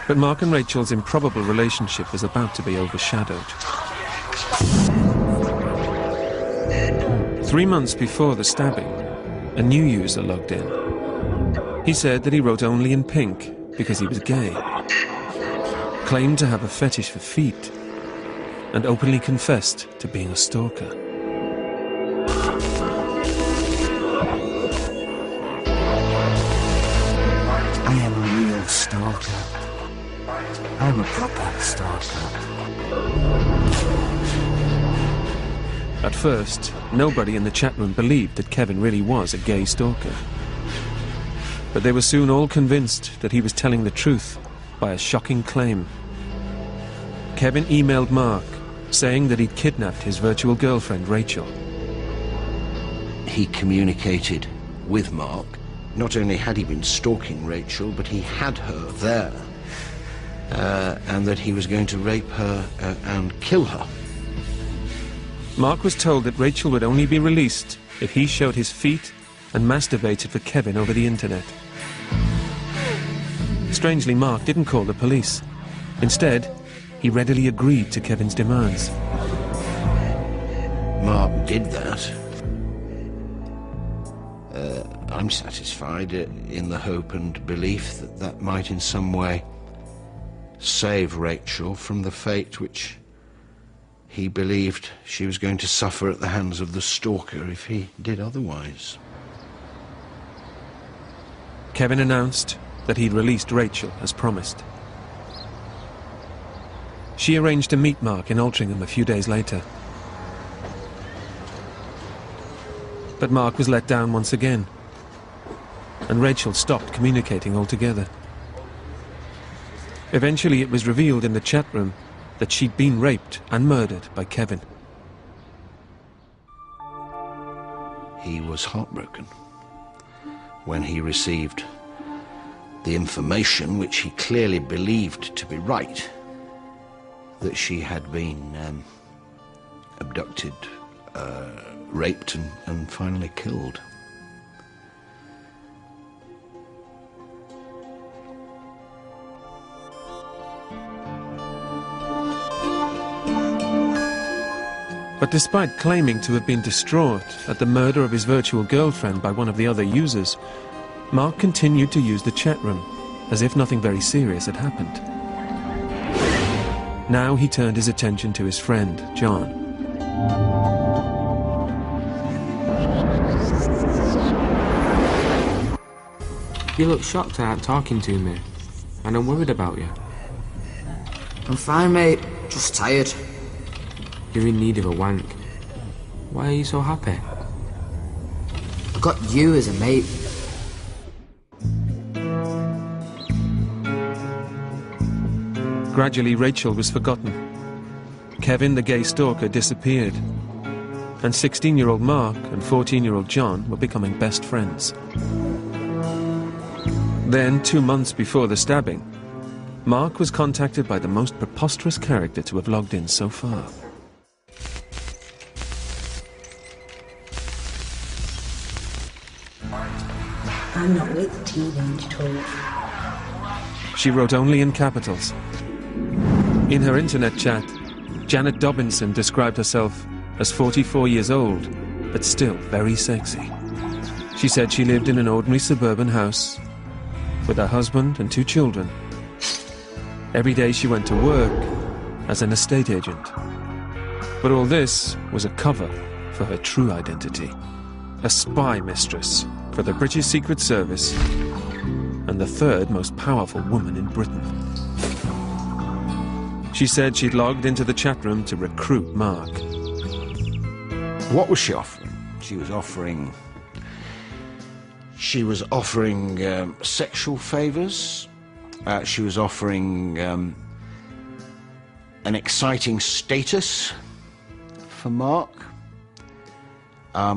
But Mark and Rachel's improbable relationship was about to be overshadowed. 3 months before the stabbing, a new user logged in. He said that he wrote only in pink because he was gay, claimed to have a fetish for feet, and openly confessed to being a stalker. I am a real stalker. I am a proper stalker. At first, nobody in the chat room believed that Kevin really was a gay stalker. But they were soon all convinced that he was telling the truth by a shocking claim. Kevin emailed Mark, saying that he'd kidnapped his virtual girlfriend, Rachel. He communicated with Mark. Not only had he been stalking Rachel, but he had her there, and that he was going to rape her and kill her. Mark was told that Rachel would only be released if he showed his feet and masturbated for Kevin over the internet. Strangely, Mark didn't call the police. Instead, he readily agreed to Kevin's demands. Mark did that. I'm satisfied in the hope and belief that that might in some way save Rachel from the fate which he believed she was going to suffer at the hands of the stalker if he did otherwise. Kevin announced that he'd released Rachel as promised. She arranged to meet Mark in Altrincham a few days later. But Mark was let down once again, and Rachel stopped communicating altogether. Eventually it was revealed in the chat room that she'd been raped and murdered by Kevin. He was heartbroken when he received the information, which he clearly believed to be right, that she had been abducted, raped and finally killed. But despite claiming to have been distraught at the murder of his virtual girlfriend by one of the other users, Mark continued to use the chat room as if nothing very serious had happened. Now he turned his attention to his friend, John. You look shocked at talking to me, and I'm worried about you. I'm fine, mate. Just tired. You're in need of a wank. Why are you so happy? I got you as a mate. Gradually, Rachel was forgotten. Kevin, the gay stalker, disappeared. And 16-year-old Mark and 14-year-old John were becoming best friends. Then, 2 months before the stabbing, Mark was contacted by the most preposterous character to have logged in so far. I'm not with teenage talk. She wrote only in capitals. In her internet chat, Janet Dobinson described herself as 44 years old, but still very sexy. She said she lived in an ordinary suburban house with her husband and 2 children. Every day she went to work as an estate agent. But all this was a cover for her true identity. A spy mistress for the British Secret Service and the 3rd most powerful woman in Britain. She said she'd logged into the chat room to recruit Mark. What was she offering? She was offering sexual favors. She was offering an exciting status for Mark.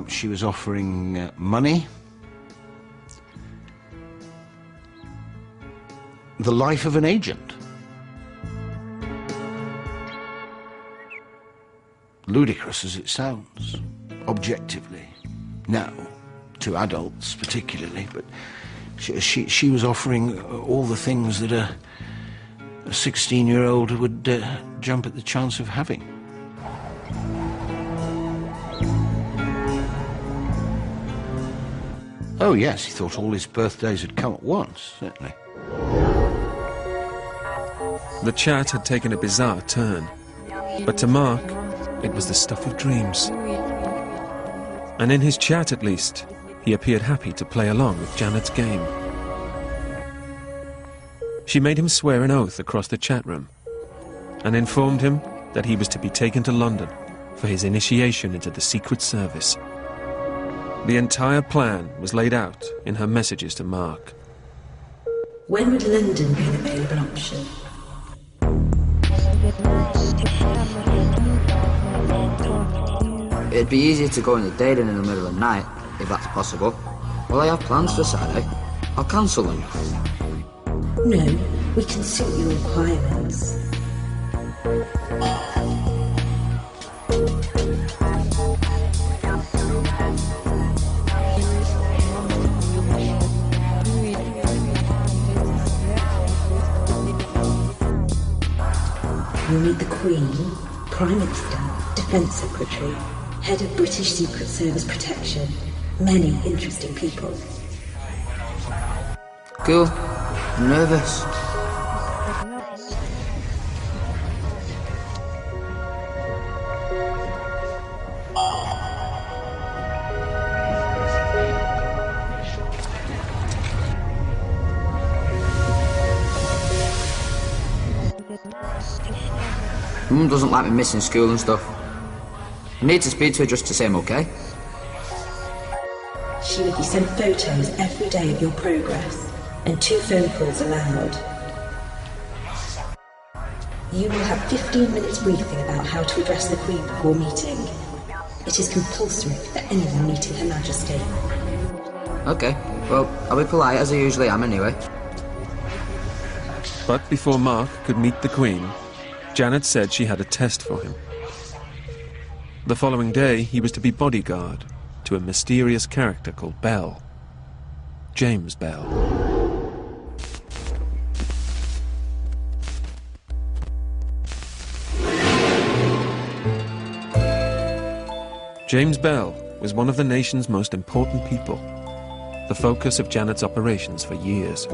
She was offering money. The life of an agent. Ludicrous as it sounds, objectively, now, to adults particularly, but she was offering all the things that a 16-year-old would jump at the chance of having. Oh yes, he thought all his birthdays had come at once, certainly. The chat had taken a bizarre turn, but to Mark, it was the stuff of dreams. And in his chat, at least, he appeared happy to play along with Janet's game. She made him swear an oath across the chat room and informed him that he was to be taken to London for his initiation into the Secret Service. The entire plan was laid out in her messages to Mark. When would London be an available option? It'd be easier to go in the day than in the middle of the night, if that's possible. Well, I have plans for Saturday. I'll cancel them. No, we can suit your requirements. You'll meet the Queen, Prime Minister, Defence Secretary, Head of British Secret Service Protection. Many interesting people. Cool. I'm nervous. Mum doesn't like me missing school and stuff. I need to speak to her just to say I'm okay. She will be sent photos every day of your progress, and 2 phone calls allowed. You will have 15 minutes briefing about how to address the Queen before meeting. It is compulsory for anyone meeting Her Majesty. Okay, well, I'll be polite as I usually am anyway. But before Mark could meet the Queen, Janet said she had a test for him. The following day, he was to be bodyguard to a mysterious character called Bell. James Bell. James Bell was one of the nation's most important people, the focus of Janet's operations for years.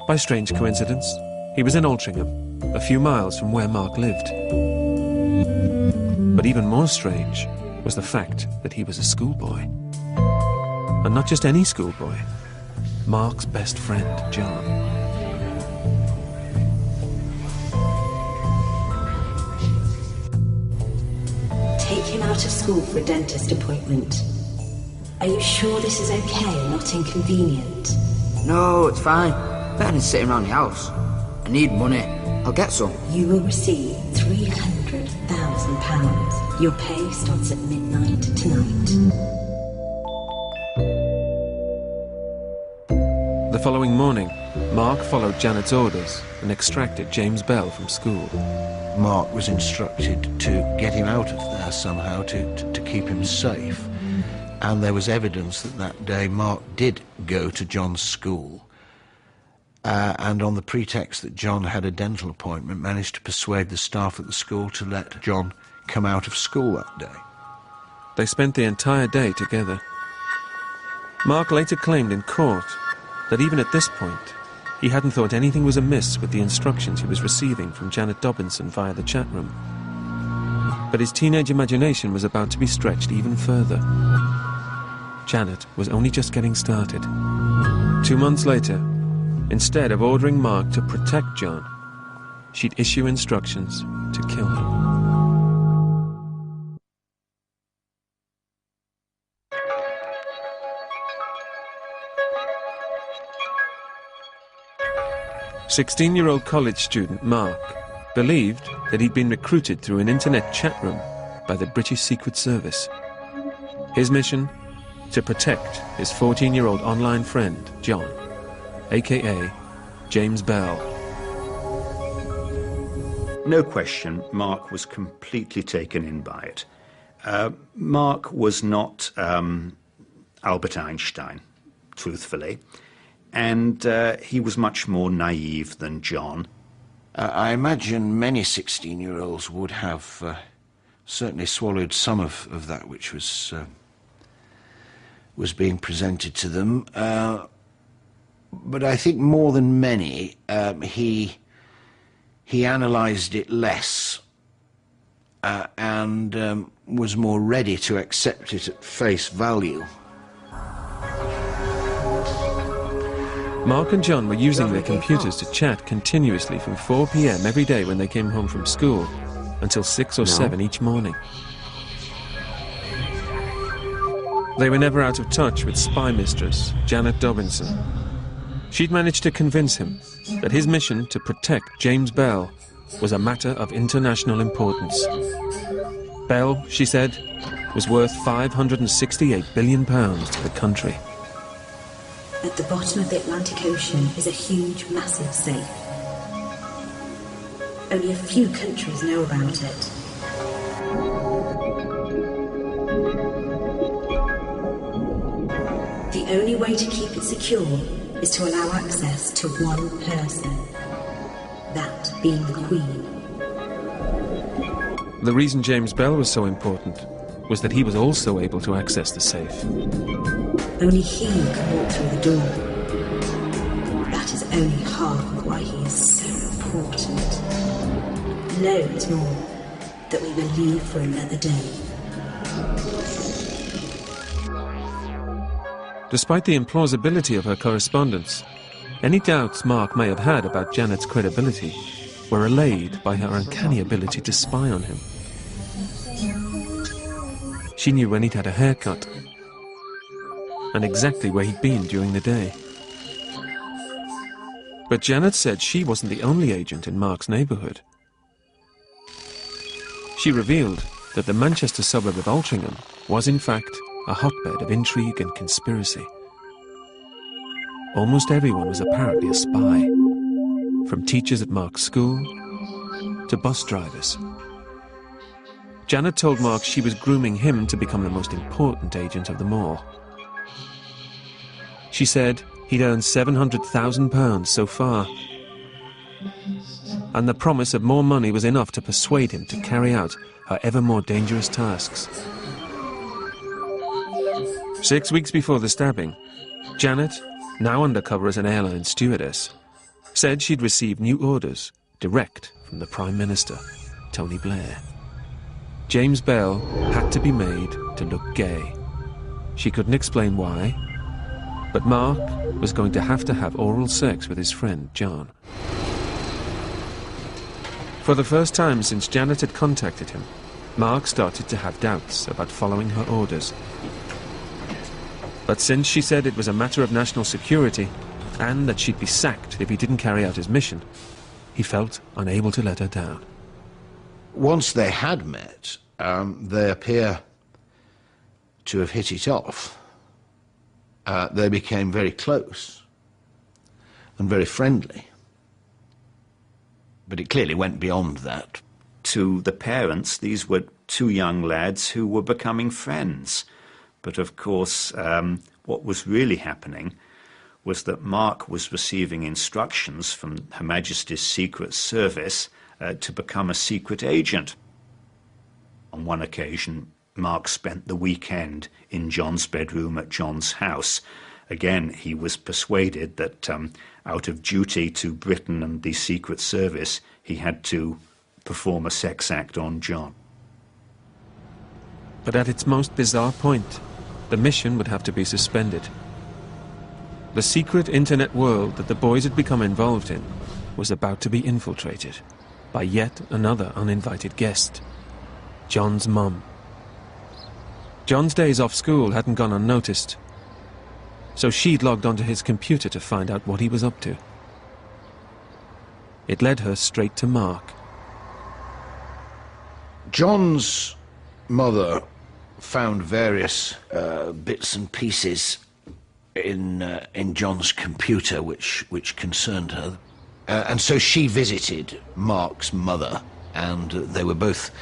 By strange coincidence, he was in Altrincham, a few miles from where Mark lived. But even more strange was the fact that he was a schoolboy. And not just any schoolboy, Mark's best friend, John. Take him out of school for a dentist appointment. Are you sure this is okay and not inconvenient? No, it's fine. Better than sitting around the house. I need money. I'll get some. You will receive £300,000. Your pay starts at midnight tonight. The following morning, Mark followed Janet's orders and extracted James Bell from school. Mark was instructed to get him out of there somehow, to keep him safe. And there was evidence that day Mark did go to John's school. And on the pretext that John had a dental appointment, managed to persuade the staff at the school to let John come out of school that day. They spent the entire day together. Mark later claimed in court that even at this point, he hadn't thought anything was amiss with the instructions he was receiving from Janet Dobinson via the chat room. But his teenage imagination was about to be stretched even further. Janet was only just getting started. 2 months later, instead of ordering Mark to protect John, she'd issue instructions to kill him. "16-year-old college student Mark believed that he'd been recruited through an internet chat room by the British Secret Service. His mission? To protect his 14-year-old online friend, John, a.k.a. James Bell. No question, Mark was completely taken in by it. Mark was not Albert Einstein, truthfully, and he was much more naive than John. I imagine many 16-year-olds would have certainly swallowed some of that which was being presented to them. But I think more than many, he analysed it less and was more ready to accept it at face value. Mark and John were using their computers to chat continuously from 4 p.m. every day when they came home from school until 6 or 7 each morning. They were never out of touch with spy mistress Janet Dobinson. She'd managed to convince him that his mission to protect James Bell was a matter of international importance. Bell, she said, was worth £568 billion to the country. At the bottom of the Atlantic Ocean is a huge, massive safe. Only a few countries know about it. The only way to keep it secure is to allow access to one person, that being the Queen. The reason James Bell was so important was that he was also able to access the safe. Only he can walk through the door. That is only half of why he is so important. Loads more that we will leave for another day. Despite the implausibility of her correspondence, any doubts Mark may have had about Janet's credibility were allayed by her uncanny ability to spy on him. She knew when he'd had a haircut and exactly where he'd been during the day. But Janet said she wasn't the only agent in Mark's neighbourhood. She revealed that the Manchester suburb of Altrincham was in fact a hotbed of intrigue and conspiracy. Almost everyone was apparently a spy, from teachers at Mark's school to bus drivers. Janet told Mark she was grooming him to become the most important agent of them all. She said he'd earned £700,000 so far, and the promise of more money was enough to persuade him to carry out her ever more dangerous tasks. 6 weeks before the stabbing, Janet, now undercover as an airline stewardess, said she'd received new orders direct from the Prime Minister, Tony Blair. James Bell had to be made to look gay. She couldn't explain why, but Mark was going to have oral sex with his friend, John. For the first time since Janet had contacted him, Mark started to have doubts about following her orders. But since she said it was a matter of national security, and that she'd be sacked if he didn't carry out his mission, he felt unable to let her down. Once they had met, they appear to have hit it off. They became very close and very friendly. But it clearly went beyond that. To the parents, these were two young lads who were becoming friends. But of course, what was really happening was that Mark was receiving instructions from Her Majesty's Secret Service to become a secret agent. On one occasion, Mark spent the weekend in John's bedroom at John's house. Again, he was persuaded that out of duty to Britain and the Secret Service, he had to perform a sex act on John. But at its most bizarre point, the mission would have to be suspended. The secret internet world that the boys had become involved in was about to be infiltrated by yet another uninvited guest, John's mum. John's days off school hadn't gone unnoticed, so she'd logged onto his computer to find out what he was up to. It led her straight to Mark. John's mother found various bits and pieces in John's computer which concerned her. And so she visited Mark's mother, and they were both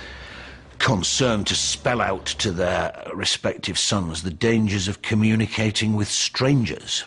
concerned to spell out to their respective sons the dangers of communicating with strangers.